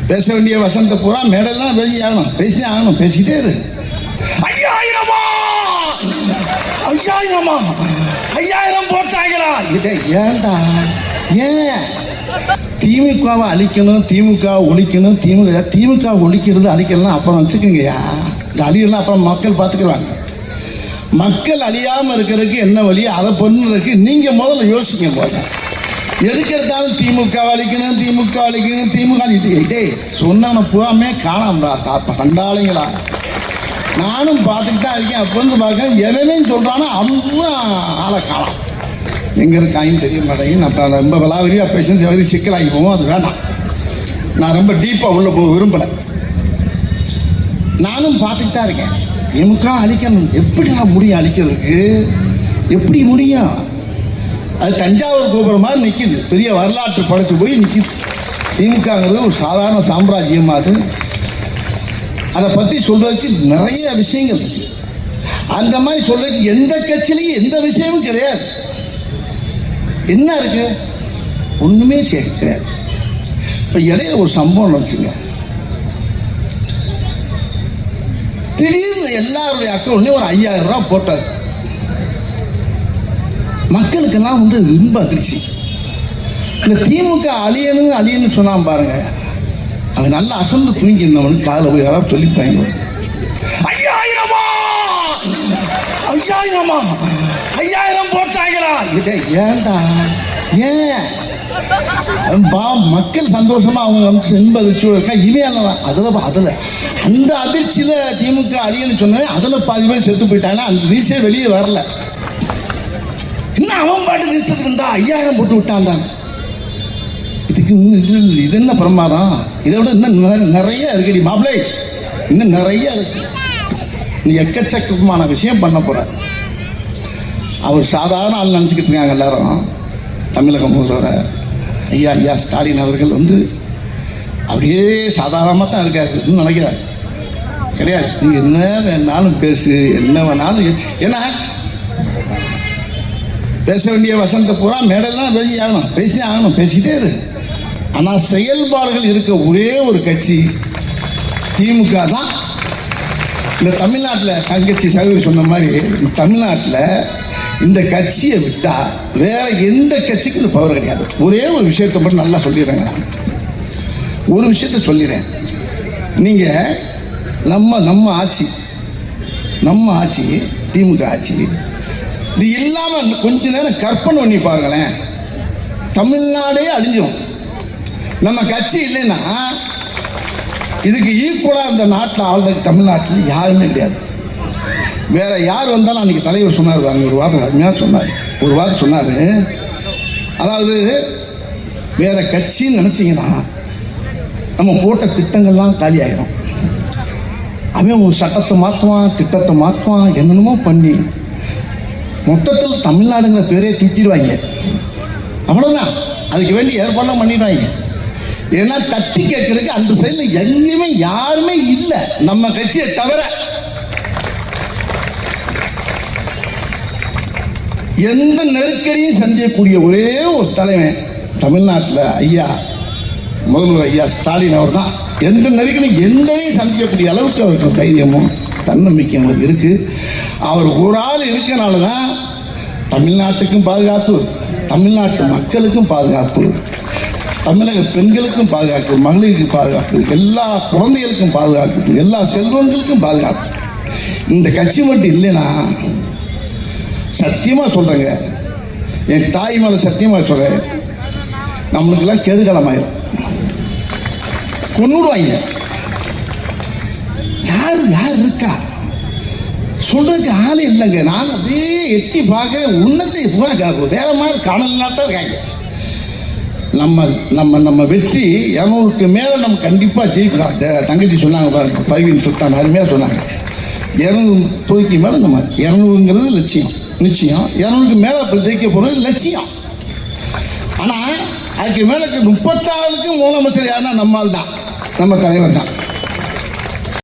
பேச வேண்டிய வசந்த பூரா மேடெல்லாம் பேசி ஆகணும் பேசிக்கிட்டே இரு. 5000 போட்டாங்களா? ஏன்டா ஏன் திமுகவை அழிக்கணும், திமுக ஒழிக்கணும், திமுக ஒழிக்கிறது அழிக்கலாம் அப்புறம் வச்சுக்கோங்கய்யா. இந்த அழியெல்லாம் அப்புறம் மக்கள் பார்த்துக்குறாங்க. மக்கள் அழியாமல் இருக்கிறதுக்கு என்ன வழி, அதை பண்ணுறதுக்கு நீங்கள் முதல்ல யோசிக்க போத. எதுக்கு எடுத்தாலும் திமுக அழிக்கணும், திமுக அழிக்கணும், திமுக அழிக்கிட்டே சொன்ன பூராமே காணாமடா சண்டாளிங்களா. நானும் பார்த்துட்டு தான் இருக்கேன். அப்போ வந்து பார்க்க எவனே சொல்கிறானோ அவங்க ஆளை காணாம். எங்கே இருக்காங்கன்னு தெரிய மாட்டேங்குது. நான் ரொம்ப விலாவரியாக பேசுறது சிக்கலாகி போவோம், அது வேண்டாம். நான் ரொம்ப டீப்பாக உள்ளே போக விரும்பலை. நானும் பார்த்துட்டு தான் இருக்கேன். திமுக அழிக்கணும், எப்படி நான் முடியும் அழிக்கிறதுக்கு? எப்படி முடியும்? அது தஞ்சாவூர் கோபுரம் மாதிரி நிற்கிது, பெரிய வரலாற்று படைச்சு போய் நிற்கிது. திமுகங்கிறது ஒரு சாதாரண சாம்ராஜ்யமாக அது. அதை பற்றி சொல்கிறதுக்கு நிறைய விஷயங்கள் இருக்கு. அந்த மாதிரி சொல்கிறதுக்கு எந்த கட்சியிலையும் எந்த விஷயமும் கிடையாது. என்ன இருக்கு? ஒன்றுமே கிடையாது. இப்போ இடையில ஒரு சம்பவம் நடந்துச்சுங்க. திடீர்னு எல்லாருடைய அக்கௌண்ட்லையும் ஒரு 5000 ரூபா போட்டார். மக்களுக்கெல்லாம் வந்து ரொம்ப அதிர்ச்சி. இந்த திமுக அழியணும் சொன்னான் பாருங்க, அது நல்லா அசந்து தூங்கி இருந்தவனுக்கு காதில் போய் யாராவது சொல்லிப்பாங்க. 5000 போட்டாங்களா? ஏன்டா ஏன் மக்கள் சந்தோஷமா அவங்க இன்ப அதிர்ச்சியோட இருக்கா. இவையெல்லாம் அதில் அந்த அதிர்ச்சியில் திமுக அழியன்னு சொன்னேன். அதில் பாதி பேர் செத்து போயிட்டாங்கன்னா அந்த நியூஸே வெளியே வரல. இன்னும் அவன் பாட்டுக்கு இஷ்டத்துக்கு இருந்தா 5000 போட்டு விட்டான். இதுக்கு இது என்ன பிரமாதம்? இதை விட இன்னும் நிறைய இருக்குடி மாப்பிள்ளை, இன்னும் நிறைய இருக்கு. நீ எக்கச்சக்கமான விஷயம் பண்ண போற. அவர் சாதாரண ஆள் நினச்சிக்கிட்டு இருக்காங்க எல்லாரும். தமிழக முதல்வர் ஐயா ஸ்டாலின் அவர்கள் வந்து அப்படியே சாதாரணமாக தான் இருக்காரு நினைக்கிறார். கிடையாது. நீங்கள் என்ன வேணாலும் பேசு, என்ன வேணாலும். ஏன்னா பேச வேண்டிய வசந்த பூரா மேடெல்லாம் பேசி ஆகணும் பேசிக்கிட்டே இரு. ஆனால் செயல்பாடுகள் இருக்க ஒரே ஒரு கட்சி திமுக தான். இந்த தமிழ்நாட்டில் தங்கச்சி சகோதரி சொன்ன மாதிரி தமிழ்நாட்டில் இந்த கட்சியை விட்டா வேற எந்த கட்சிக்கும் இந்த பவர் கிடையாது. ஒரே ஒரு விஷயத்தை மட்டும் நல்லா சொல்லிடுறேங்க. ஒரு விஷயத்த சொல்லிடுறேன். நீங்கள் நம்ம ஆட்சி திமுக ஆட்சி இது இல்லாமல் கொஞ்ச நேரம் கற்பனை பண்ணி பாருங்களேன், தமிழ்நாடே அழிஞ்சிடும். நம்ம கட்சி இல்லைன்னா இதுக்கு ஈக்குவலாக இந்த நாட்டில் ஆள்றது தமிழ்நாட்டில் யாருமே கிடையாது. வேற யார் வந்தாலும் அன்றைக்கி தலைவர் சொன்னார் பாருங்க, ஒரு வார்த்தை அருமையாக சொன்னார். ஒரு வார்த்தை சொன்னார், அதாவது வேற கட்சின்னு நினச்சிங்கன்னா நம்ம போட்ட திட்டங்கள்லாம் காலி ஆகிடும். அவன் ஒரு சட்டத்தை மாற்றுவான், திட்டத்தை மாற்றுவான், என்னென்னமோ பண்ணி மொத்தத்தில் தமிழ்நாடுங்கிற பேரே தூக்கிடுவாங்க. அவ்வளோதான். அதுக்கு வேண்டி ஏற்பாடு பண்ணிடுவாங்க. ஏன்னா தட்டி கேட்கறதுக்கு அந்த சைடில் எங்கேயுமே யாருமே இல்லை நம்ம கட்சியை தவிர. எந்த நெருக்கடியும் சந்திக்கக்கூடிய ஒரே ஒரு தலைவன் தமிழ்நாட்டில் முதல்வர் ஐயா ஸ்டாலின் அவர் தான். எந்த நெருக்கடியும் எந்தையும் சந்திக்கக்கூடிய அளவுக்கு அவருக்கு தைரியமும் தன்னம்பிக்கையும் அவர் இருக்கு. அவர் ஒரு ஆள் இருக்கனால தான் தமிழ்நாட்டுக்கும் பாதுகாப்பு, தமிழ்நாட்டு மக்களுக்கும் பாதுகாப்பு, தமிழக பெண்களுக்கும் பாதுகாப்பு, மகளிருக்கு பாதுகாப்பு, எல்லா குழந்தைகளுக்கும் பாதுகாப்பு, எல்லா செல்வங்களுக்கும் பாதுகாப்பு. இந்த கட்சி மட்டும் இல்லைன்னா சத்தியமாக சொல்கிறேங்க, என் தாய் மேலே சத்தியமாக சொல்கிறேன், நம்மளுக்கெல்லாம் கெடுகாலமாயிரும், கொன்னுடுவாங்க. யார் இருக்கா சொல்றதுக்கு ஆளே இல்லைங்க. நான் அப்படியே எட்டி பார்க்க உன்னத்தை பூரா வேற மாதிரி காணலாத்தான் இருக்காங்க. நம்ம வெற்றி 200க்கு மேலே நம்ம கண்டிப்பாக ஜெயிக்கலாம். தங்கச்சி சொன்னாங்க பாருங்க, பர்வீன் சுல்தான் அருமையாக சொன்னாங்க. 200 தொகுதிக்கு மேலே நம்ம 200ங்கிறது லட்சியம், நிச்சயம் 200க்கு மேலே இப்போ ஜெயிக்க போகிறது லட்சியம். ஆனால் அதுக்கு மேலே 36க்கும் முதலமைச்சர் யாருன்னா நம்மால் தான், நம்ம தலைவர் தான்.